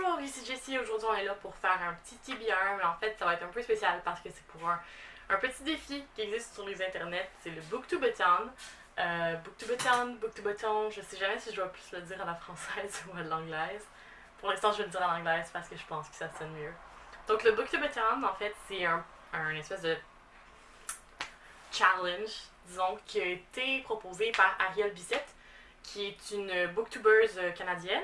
Bonjour, ici Jessie. Aujourd'hui, on est là pour faire un petit TBR, mais en fait, ça va être un peu spécial parce que c'est pour un petit défi qui existe sur les internets. C'est le Booktubeathon. Booktubeathon, je sais jamais si je dois plus le dire à la française ou à l'anglaise. Pour l'instant, je vais le dire à l'anglaise parce que je pense que ça sonne mieux. Donc, le Booktubeathon, en fait, c'est un espèce de challenge, disons, qui a été proposé par Ariel Bissette, qui est une booktubeuse canadienne.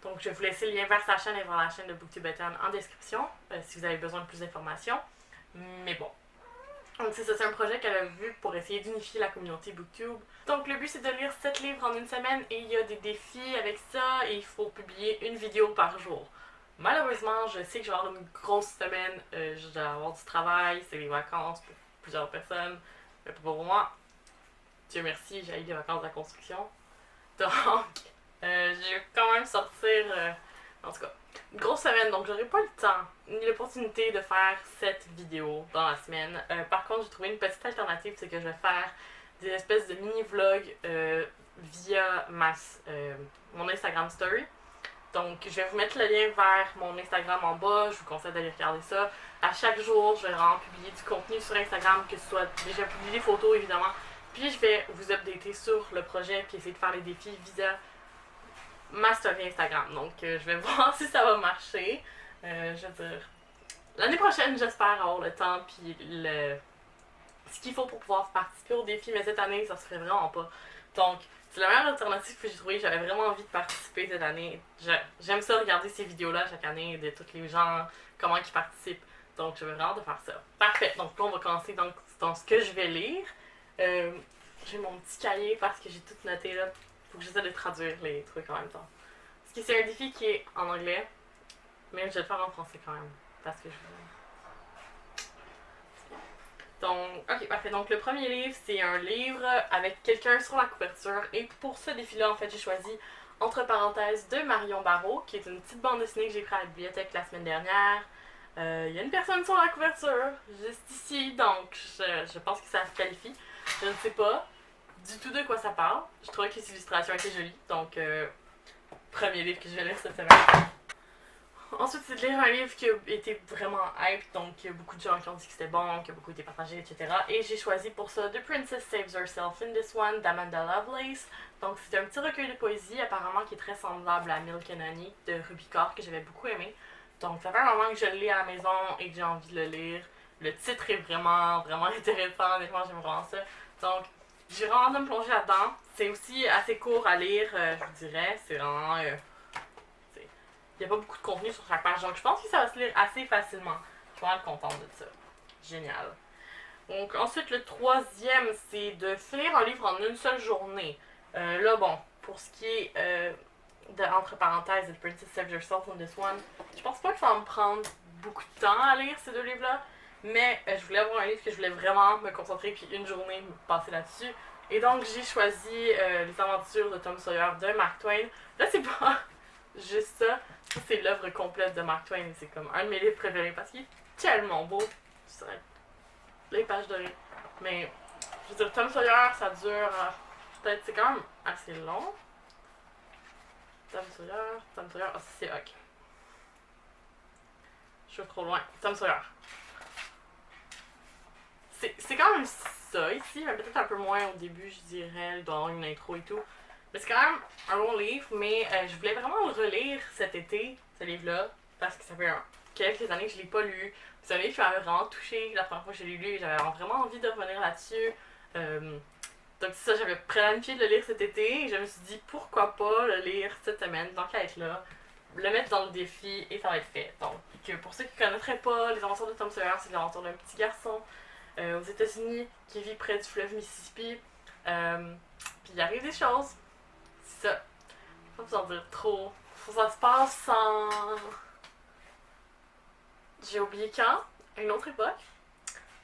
Donc, je vais vous laisser le lien vers sa chaîne et vers la chaîne de Booktubeathon en description si vous avez besoin de plus d'informations. Mais bon. Donc, c'est ça, c'est un projet qu'elle a vu pour essayer d'unifier la communauté Booktube. Donc, le but, c'est de lire 7 livres en une semaine et il y a des défis avec ça et il faut publier une vidéo par jour. Malheureusement, je sais que je vais avoir une grosse semaine. Je vais avoir du travail, c'est les vacances pour plusieurs personnes. Mais pour moi, Dieu merci, j'ai eu des vacances de la construction. Donc, je vais quand même sortir, en tout cas, une grosse semaine, donc j'aurai pas le temps ni l'opportunité de faire cette vidéo dans la semaine. Par contre, j'ai trouvé une petite alternative, c'est que je vais faire des espèces de mini-vlogs via mon Instagram Story. Donc, je vais vous mettre le lien vers mon Instagram en bas, je vous conseille d'aller regarder ça. À chaque jour, je vais vraiment publier du contenu sur Instagram, que ce soit déjà publier des photos évidemment, puis je vais vous updater sur le projet, puis essayer de faire les défis via ma story Instagram. Donc, je vais voir si ça va marcher. Je veux dire, l'année prochaine, j'espère avoir le temps, puis ce qu'il faut pour pouvoir participer au défi, mais cette année, ça se ferait vraiment pas. Donc, c'est la meilleure alternative que j'ai trouvée. J'avais vraiment envie de participer cette année. J'aime ça regarder ces vidéos-là chaque année de tous les gens, comment ils participent. Donc, je vais vraiment de faire ça. Parfait. Donc, là, on va commencer dans ce que je vais lire. J'ai mon petit cahier parce que j'ai tout noté là. Faut que j'essaie de traduire les trucs en même temps. Parce que c'est un défi qui est en anglais, mais je vais le faire en français quand même. Parce que je Donc, ok, parfait. Donc, le premier livre, c'est un livre avec quelqu'un sur la couverture. Et pour ce défi-là, en fait, j'ai choisi Entre parenthèses de Marion Barrault, qui est une petite bande dessinée que j'ai prise à la bibliothèque la semaine dernière. Il y a une personne sur la couverture, juste ici, donc je pense que ça se qualifie. Je ne sais pas du tout de quoi ça parle. Je trouvais que les illustrations étaient jolies, donc premier livre que je vais lire cette semaine. Ensuite, c'est de lire un livre qui a été vraiment hype, donc il y a beaucoup de gens qui ont dit que c'était bon, qui a beaucoup été partagé, etc. Et j'ai choisi pour ça The Princess Saves Herself in This One d'Amanda Lovelace. Donc c'est un petit recueil de poésie apparemment qui est très semblable à Milk and Honey de Ruby Kaur que j'avais beaucoup aimé. Donc ça fait un moment que je le lis à la maison et que j'ai envie de le lire. Le titre est vraiment intéressant, honnêtement j'aime vraiment ça. Donc j'ai vraiment de me plonger là-dedans. C'est aussi assez court à lire, je vous dirais. C'est vraiment... il n'y a pas beaucoup de contenu sur chaque page, donc je pense que ça va se lire assez facilement. Je suis vraiment contente de ça. Génial. Donc ensuite, le troisième, c'est de finir un livre en une seule journée. Là, bon, pour ce qui est entre parenthèses, The Princess Saves Herself in This One, je pense pas que ça va me prendre beaucoup de temps à lire ces deux livres-là, mais je voulais avoir un livre que je voulais vraiment me concentrer puis une journée me passer là-dessus. Et donc j'ai choisi Les aventures de Tom Sawyer de Mark Twain. Là, c'est pas juste ça. Ça, c'est l'œuvre complète de Mark Twain. C'est comme un de mes livres préférés parce qu'il est tellement beau. C'est les pages dorées. Mais, je veux dire, Tom Sawyer, ça dure peut-être, c'est quand même assez long. Tom Sawyer, oh, c'est ok. Je suis trop loin. Tom Sawyer. C'est quand même ça ici, mais peut-être un peu moins au début, je dirais. Il doit y avoir une intro et tout. Mais c'est quand même un bon livre, mais je voulais vraiment le relire cet été, ce livre-là, parce que ça fait quelques années que je ne l'ai pas lu. C'est un livre qui m'avait vraiment touchée la première fois que je l'ai lu et j'avais vraiment envie de revenir là-dessus. Donc c'est ça, j'avais planifié de le lire cet été et je me suis dit pourquoi pas le lire cette semaine, tant qu'à être là, le mettre dans le défi et ça va être fait. Donc pour ceux qui ne connaîtraient pas Les aventures de Tom Sawyer, c'est l'aventure d'un petit garçon aux États-Unis qui vit près du fleuve Mississippi. Puis il arrive des choses. C'est ça. Pas besoin de dire trop. Ça se passe en... J'ai oublié quand. À une autre époque.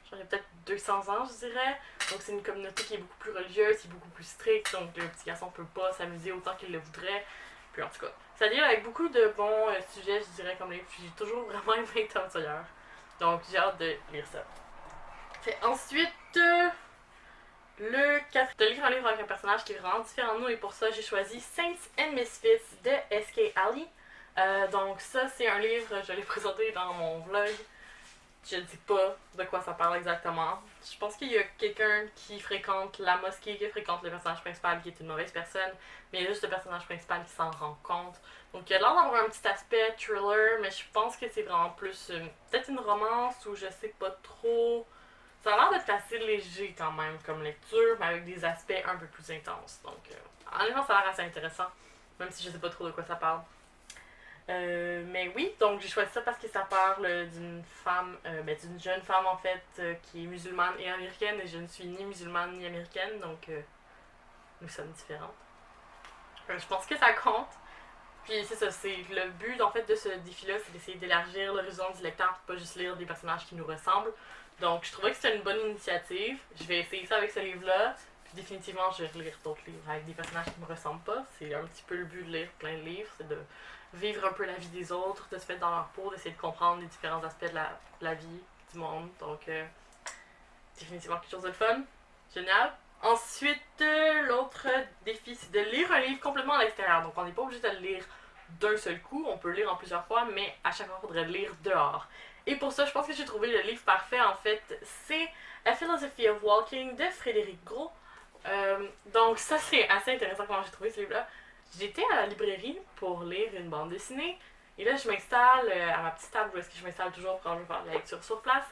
J'aurais peut-être 200 ans, je dirais. Donc c'est une communauté qui est beaucoup plus religieuse, qui est beaucoup plus stricte. Donc le petit garçon peut pas s'amuser autant qu'il le voudrait. Puis en tout cas, ça lit avec beaucoup de bons sujets, je dirais, comme les... J'ai toujours vraiment aimé Tom Sawyer. Donc j'ai hâte de lire ça. Ensuite... Le 4, de lire un livre avec un personnage qui est vraiment différent de nous et pour ça j'ai choisi Saints and Misfits de S.K. Ali. Donc ça, c'est un livre, je l'ai présenté dans mon vlog. Je ne sais pas de quoi ça parle exactement. Je pense qu'il y a quelqu'un qui fréquente la mosquée, qui fréquente le personnage principal, qui est une mauvaise personne, mais il y a juste le personnage principal qui s'en rend compte. Donc il a l'air d'avoir un petit aspect thriller, mais je pense que c'est vraiment plus peut-être une romance ou je sais pas trop. Ça a l'air d'être assez léger quand même comme lecture, mais avec des aspects un peu plus intenses. Donc honnêtement, ça a l'air assez intéressant, même si je sais pas trop de quoi ça parle. Mais oui, donc j'ai choisi ça parce que ça parle d'une femme, d'une jeune femme en fait, qui est musulmane et américaine, et je ne suis ni musulmane ni américaine, donc nous sommes différentes. Je pense que ça compte. Puis c'est ça, c'est le but en fait de ce défi-là, c'est d'essayer d'élargir l'horizon du lecteur, pas juste lire des personnages qui nous ressemblent. Donc je trouvais que c'était une bonne initiative. Je vais essayer ça avec ce livre-là. Puis définitivement, je vais relire d'autres livres avec des personnages qui me ressemblent pas. C'est un petit peu le but de lire plein de livres, c'est de vivre un peu la vie des autres, de se mettre dans leur peau, d'essayer de comprendre les différents aspects de la vie, du monde. Donc définitivement quelque chose de fun. Génial. Ensuite, l'autre défi, c'est de lire un livre complètement à l'extérieur. Donc, on n'est pas obligé de le lire d'un seul coup. On peut le lire en plusieurs fois, mais à chaque fois, il faudrait le lire dehors. Et pour ça, je pense que j'ai trouvé le livre parfait, en fait. C'est A Philosophy of Walking de Frédéric Gros. Donc, ça, c'est assez intéressant comment j'ai trouvé ce livre-là. J'étais à la librairie pour lire une bande dessinée. Et là, je m'installe à ma petite table où est-ce que je m'installe toujours quand je veux faire de la lecture sur place.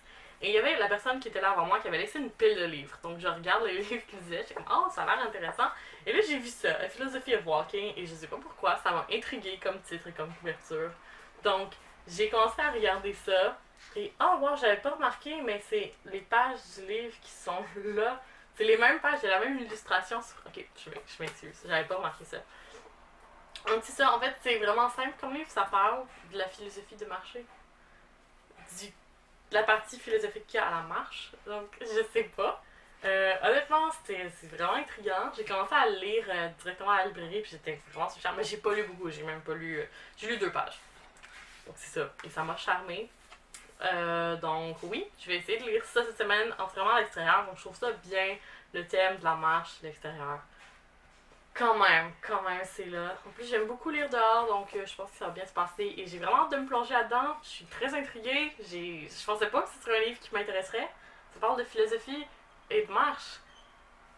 Et il y avait la personne qui était là avant moi qui avait laissé une pile de livres. Donc je regarde le livre qu'il disait, j'étais comme oh, ça a l'air intéressant. Et là j'ai vu ça, A Philosophy of Walking, et je sais pas pourquoi, ça m'a intriguée comme titre et comme couverture. Donc j'ai commencé à regarder ça. Et oh wow, j'avais pas remarqué, mais c'est les pages du livre qui sont là. C'est les mêmes pages, il y a la même illustration sur. Ok, je m'excuse, j'avais pas remarqué ça. Donc c'est ça, en fait c'est vraiment simple comme livre, ça parle de la philosophie de marché. Du la partie philosophique qu'il y a à la marche. Donc, je sais pas. Honnêtement, c'est vraiment intriguant. J'ai commencé à le lire directement à la librairie, puis j'étais vraiment super charmée. Mais j'ai pas lu beaucoup, j'ai même pas lu. J'ai lu 2 pages. Donc, c'est ça. Et ça m'a charmée. Donc, oui, je vais essayer de lire ça cette semaine, entièrement à l'extérieur. Donc, je trouve ça bien, le thème de la marche, l'extérieur. Quand même, c'est là. En plus, j'aime beaucoup lire dehors, donc je pense que ça va bien se passer. Et j'ai vraiment hâte de me plonger là-dedans. Je suis très intriguée. Je pensais pas que ce serait un livre qui m'intéresserait. Ça parle de philosophie et de marche.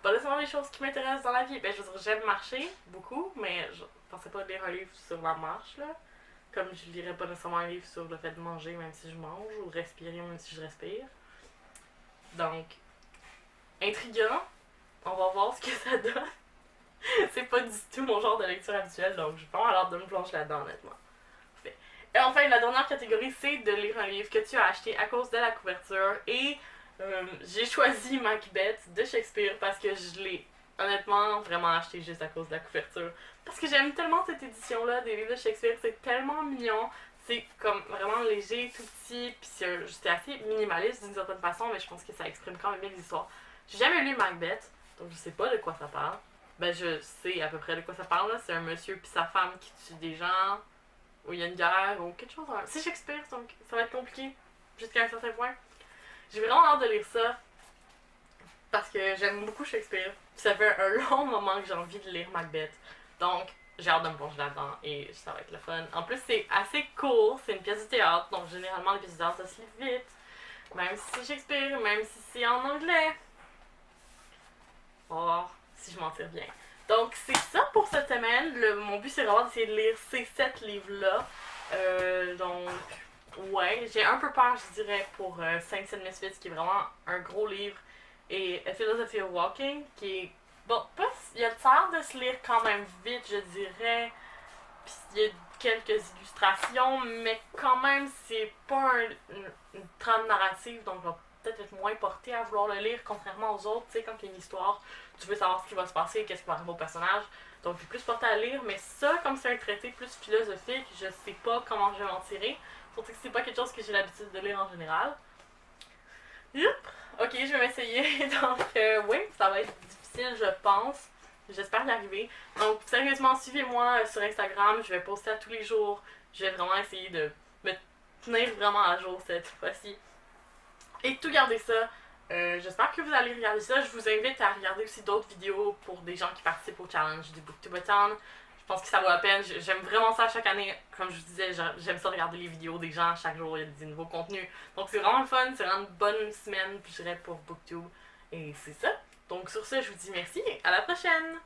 Pas nécessairement des choses qui m'intéressent dans la vie. Ben, je veux dire, j'aime marcher beaucoup, mais je pensais pas lire un livre sur la marche, là. Comme je lirais pas nécessairement un livre sur le fait de manger même si je mange, ou de respirer même si je respire. Donc, intriguant. On va voir ce que ça donne. C'est pas du tout mon genre de lecture habituelle, donc j'ai vraiment hâte de me plonger là-dedans, honnêtement. Et enfin, la dernière catégorie, c'est de lire un livre que tu as acheté à cause de la couverture. Et j'ai choisi Macbeth de Shakespeare parce que je l'ai honnêtement vraiment acheté juste à cause de la couverture. Parce que j'aime tellement cette édition-là des livres de Shakespeare, c'est tellement mignon. C'est comme vraiment léger, tout petit, puis c'est assez minimaliste d'une certaine façon, mais je pense que ça exprime quand même bien l'histoire. J'ai jamais lu Macbeth, donc je sais pas de quoi ça parle. Ben, je sais à peu près de quoi ça parle, là. C'est un monsieur puis sa femme qui tue des gens, ou il y a une guerre, ou quelque chose. C'est Shakespeare, donc ça va être compliqué jusqu'à un certain point. J'ai vraiment hâte de lire ça, parce que j'aime beaucoup Shakespeare. Puis ça fait un long moment que j'ai envie de lire Macbeth. Donc, j'ai hâte de me plonger là-dedans, et ça va être le fun. En plus, c'est assez court, c'est une pièce de théâtre, donc généralement, les pièces de théâtre, ça se lit vite. Même si c'est Shakespeare, même si c'est en anglais. Oh, si je m'en tire bien. Donc, c'est ça pour cette semaine. Mon but, c'est vraiment d'essayer de lire ces 7 livres-là. Donc, ouais, j'ai un peu peur, je dirais, pour Saints and Misfits, qui est vraiment un gros livre, et A Philosophy of Walking, qui est. Bon, il y a le l'air de se lire quand même vite, je dirais. Puis il y a quelques illustrations, mais quand même, c'est pas une trame narrative, donc je vais peut-être être moins porté à vouloir le lire, contrairement aux autres. Tu sais, quand il y a une histoire, tu veux savoir ce qui va se passer, qu'est-ce qui va arriver au personnage. Donc, je suis plus portée à lire, mais ça, comme c'est un traité plus philosophique, je sais pas comment je vais m'en tirer. Surtout que c'est pas quelque chose que j'ai l'habitude de lire en général. Yup! Ok, je vais m'essayer. Donc, oui, ça va être difficile, je pense. J'espère y arriver. Donc, sérieusement, suivez-moi sur Instagram. Je vais poster à tous les jours. Je vais vraiment essayer de me tenir vraiment à jour cette fois-ci. Et tout garder ça. J'espère que vous allez regarder ça. Je vous invite à regarder aussi d'autres vidéos pour des gens qui participent au challenge du Booktube. Je pense que ça vaut la peine. J'aime vraiment ça chaque année. Comme je vous disais, j'aime ça regarder les vidéos des gens. Chaque jour, il y a des nouveaux contenus. Donc c'est vraiment le fun. C'est vraiment une bonne semaine, je dirais, pour BookTube. Et c'est ça. Donc sur ce, je vous dis merci et à la prochaine!